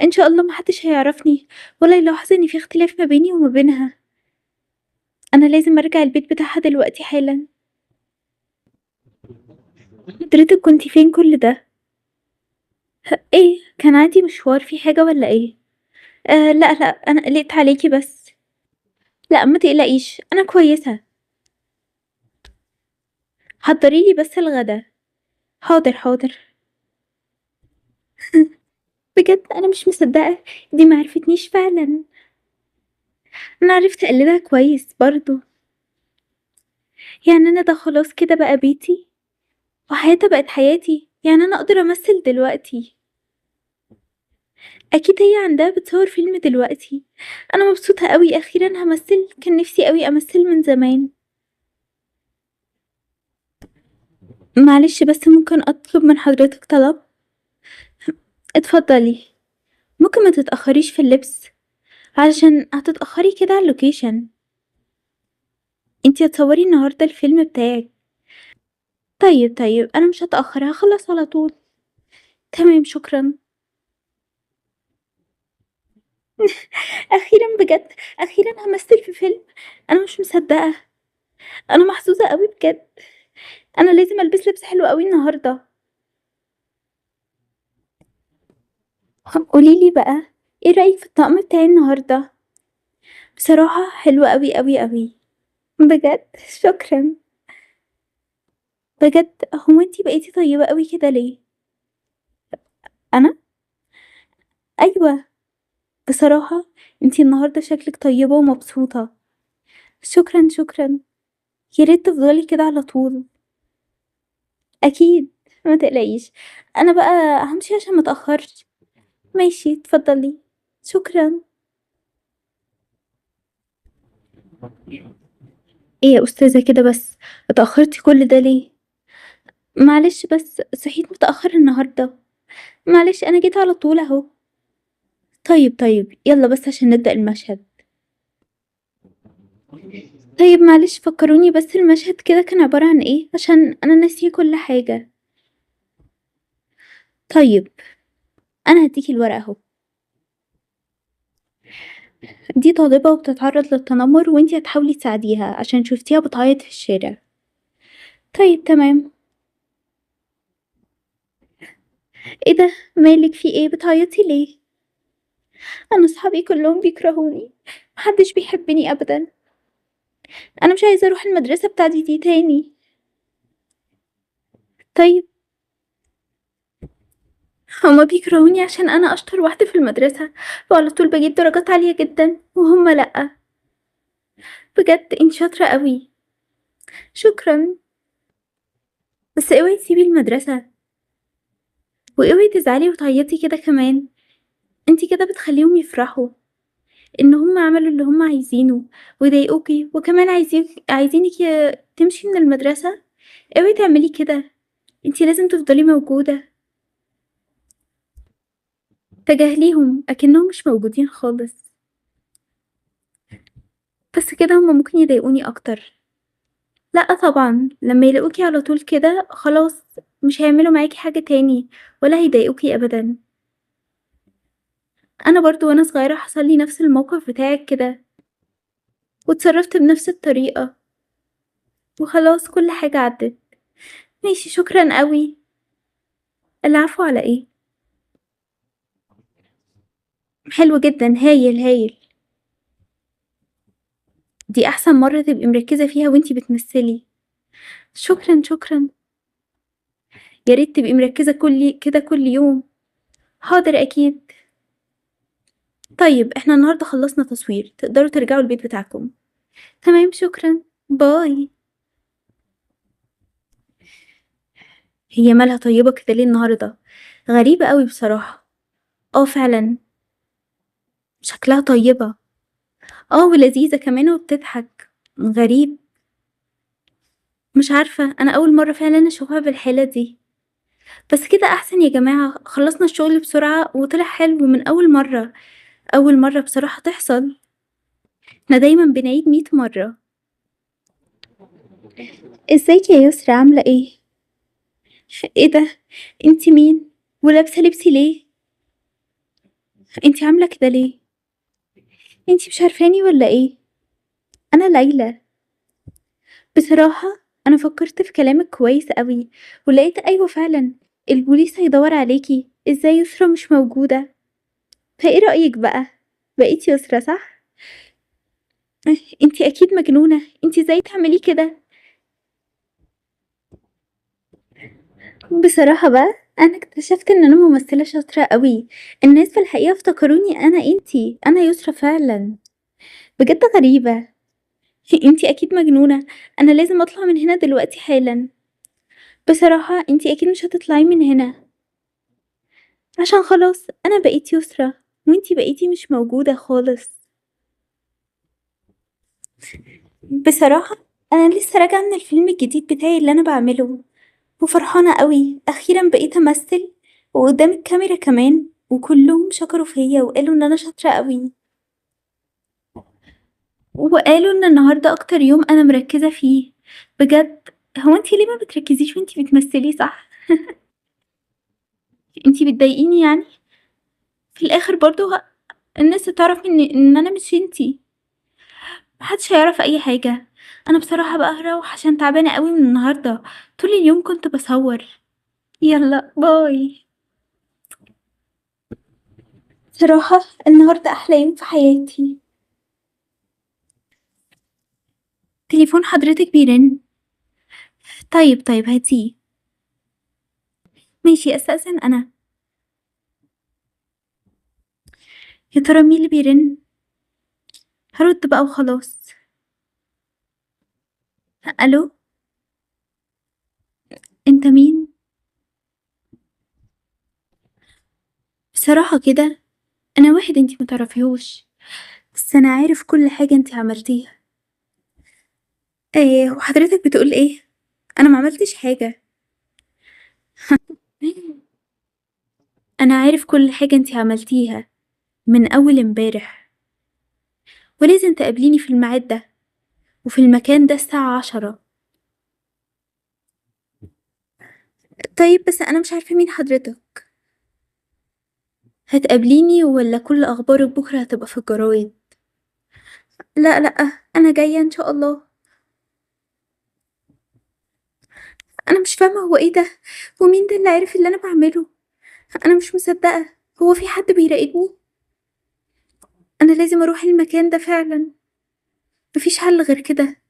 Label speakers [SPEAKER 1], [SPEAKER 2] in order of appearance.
[SPEAKER 1] إن شاء الله ما حدش هيعرفني ولا يلاحظ إن في اختلاف ما بيني وما بينها. أنا لازم أرجع البيت بتاعها دلوقتي حالًا. حضرتِك كنتِ فين كل ده؟ إيه، كان عندي مشوار، في حاجة والّا إيه؟ لأ، لأ، أنا قلقت عليكِ بس. لأ، ما تقلقيش، أنا كويسة. حضّري لي بس الغدا. حاضر، حاضر. بجد أنا مش مصدقة، دي ما عرفتنيش فعلًا. أنا عرفت أقلدها كويس برضه. يعني أنا ده خلاص كده بقى بيتي، وحياتها بقت حياتي، يعني أنا أقدر أمثل دلوقتي. أكيد هي عندها بتصور فيلم دلوقتي. أنا مبسوطة أوي، أخيرًا هامثل، كان نفسي أوي أمثل من زمان. معلش بس ممكن أطلب من حضرتك طلب؟ اتفضلي. ممكن ما تتأخريش في اللبس، علشان هتتأخري كده على اللوكيشن. انتي هتصوري النهاردة الفيلم بتاعك. طيب طيب، أنا مش هتأخر، هخلص على طول. تمام، شكرا. أخيرا بجد، أخيرا همثل في فيلم. أنا مش مصدقة، أنا محظوظة أوي بجد. أنا لازم ألبس لبس حلو أوي النهاردة. قوليلي بقى، ايه رأيك في الطقم بتاعي النهاردة؟ بصراحة حلو أوي أوي أوي. بجد، شكرا. بجد، هو انتي بقيتي طيبة أوي كده ليه؟ أنا؟ أيوة. بصراحة انتي النهاردة شكلك طيبة ومبسوطة. شكرا شكرا. يا ريت تفضلي كده على طول. أكيد، ما تقلقيش. أنا بقى همشي عشان متأخرش. ماشي، اتفضلي. شكرا. ايه يا أستاذة كده بس، اتأخرتي كل ده ليه؟ معلش بس صحيت متأخر النهاردة. معلش أنا جيت على طول أهو. طيب طيب، يلا بس عشان نبدأ المشهد. طيب معلش فكروني بس، المشهد كده كان عبارة عن ايه؟ عشان أنا ناسية كل حاجة. طيب، أنا هديكي الورقة اهو. دي طالبة وبتتعرض للتنمر، وانتي هتحاولي تساعديها عشان شفتيها بتعيط في الشارع. طيب تمام. ايه ده؟ مالك، في ايه؟ بتعيطي ليه؟ انا صحابي كلهم بيكرهوني، محدش بيحبني ابدا. انا مش عايزة اروح المدرسة بتاعتي دي تاني. طيب، هما بيكرهوني عشان انا اشطر واحدة في المدرسة، وعلى طول بجيب درجات عالية جدا، وهما لأ. بجد انت شاطرة قوي. شكرا. بس اوعي تسيبي المدرسة، واوعي تزعلي وتعيطي كده كمان. انت كده بتخليهم يفرحوا ان هما عملوا اللي هما عايزينه، ويضايقوكي، وكمان عايزينك تمشي من المدرسة. اوعي تعملي كده، انت لازم تفضلي موجودة. تجاهليهم اكنهم مش موجودين خالص. بس كده هما ممكن يضايقوني اكتر. لأ طبعًا، لمّا يلاقوكِ على طول كده خلاص، مش هيعملوا معاكِ حاجة تاني، ولا هيضايقوكِ أبدًا. أنا برضه وأنا صغيرة حصل لي نفس الموقف بتاعِك كده، واتصرّفت بنفس الطريقة، وخلاص كل حاجة عدِّت. ماشي، شكرًا أوي. العفو على إيه؟ حلو جدًا، هايل، هايل. دي أحسن مرّة تبقي مركّزة فيها وأنتِ بتمثّلي. شكرًا، شكرًا. يا ريت تبقي مركّزة كل يوم. حاضر أكيد. طيب إحنا النهارده خلّصنا تصوير، تقدروا ترجعوا البيت بتاعكم. تمام، شكرًا. باي. هي مالها طيبة كده ليه النهارده؟ غريبة أوي بصراحة. فعلًا، شكلها طيبة. ولذيذة كمان وبتضحك. غريب. مش عارفة، أنا أول مرة فعلًا أشوفها بالحالة دي. بس كده أحسن يا جماعة، خلصنا الشغل بسرعة وطلع حلو من أول مرة. أول مرة بصراحة تحصل. إحنا دايمًا بنعيد 100 مرة. ازيك يا يسرا، عاملة ايه؟ ايه ده؟ انتي مين؟ ولابسة لبسي ليه؟ انتي عاملة كده ليه؟ انتي مش عارفاني ولا ايه؟ انا ليلى. بصراحة انا فكرت في كلامك كويس قوي، ولقيت ايوه فعلا البوليس هيدور عليكي، ازاي يسرا مش موجودة؟ فايه رأيك بقى؟ بقيتي يسرا صح؟ انتي اكيد مجنونة، انتي ازاي تعملي كده؟ بصراحة بقى انا اكتشفت ان انا ممثلة شاطرة قوي. الناس في الحقيقة افتكروني انا يسرا فعلا. بجد غريبة. انتي اكيد مجنونة. انا لازم اطلع من هنا دلوقتي حالا. بصراحة انتي اكيد مش هتطلعي من هنا، عشان خلاص انا بقيت يسرا وانتي بقيتي مش موجودة خالص. بصراحة انا لسه راجعة من الفيلم الجديد بتاعي اللي انا بعمله، وفرحانة قوي اخيرا بقيت امثل وقدام الكاميرا كمان، وكلهم شكروا فيا وقالوا ان انا شاطرة قوي، وقالوا ان النهاردة اكتر يوم انا مركزة فيه. بجد. هو انتي ليه ما بتركزيش وانتي بتمثلي صح؟ انتي بتضايقيني يعني. في الاخر برضو الناس هتعرف ان انا مش انتي. محدش هيعرف اي حاجة. انا بصراحة بقى هروح عشان تعبانة قوي من النهاردة، طول اليوم كنت بصور. يلا باي. صراحة النهاردة احلى يوم في حياتي. تليفون حضرتك بيرن. طيب هاتيه. ماشي استأذن انا. يا ترى مين اللي بيرن؟ هرد بقى وخلاص. الو. انت مين؟ بصراحة كده انا واحد انتي متعرفيهوش، بس انا عارف كل حاجة انتي عملتيها. ايه وحضرتك بتقول ايه؟ انا ما عملتش حاجة. انا عارف كل حاجة انتي عملتيها من اول امبارح، ولازم تقابليني في الميعاد ده وفي المكان ده الساعة 10. طيب بس انا مش عارفة مين حضرتك. هتقابليني ولا كل اخبارك بكرة هتبقى في الجرايد؟ لا لا، انا جاية ان شاء الله. انا مش فاهمة هو ايه ده، ومين ده اللي عارف اللي انا بعمله؟ انا مش مصدقة. هو في حد بيراقبني؟ انا لازم اروح المكان ده فعلا، مفيش حل غير كده.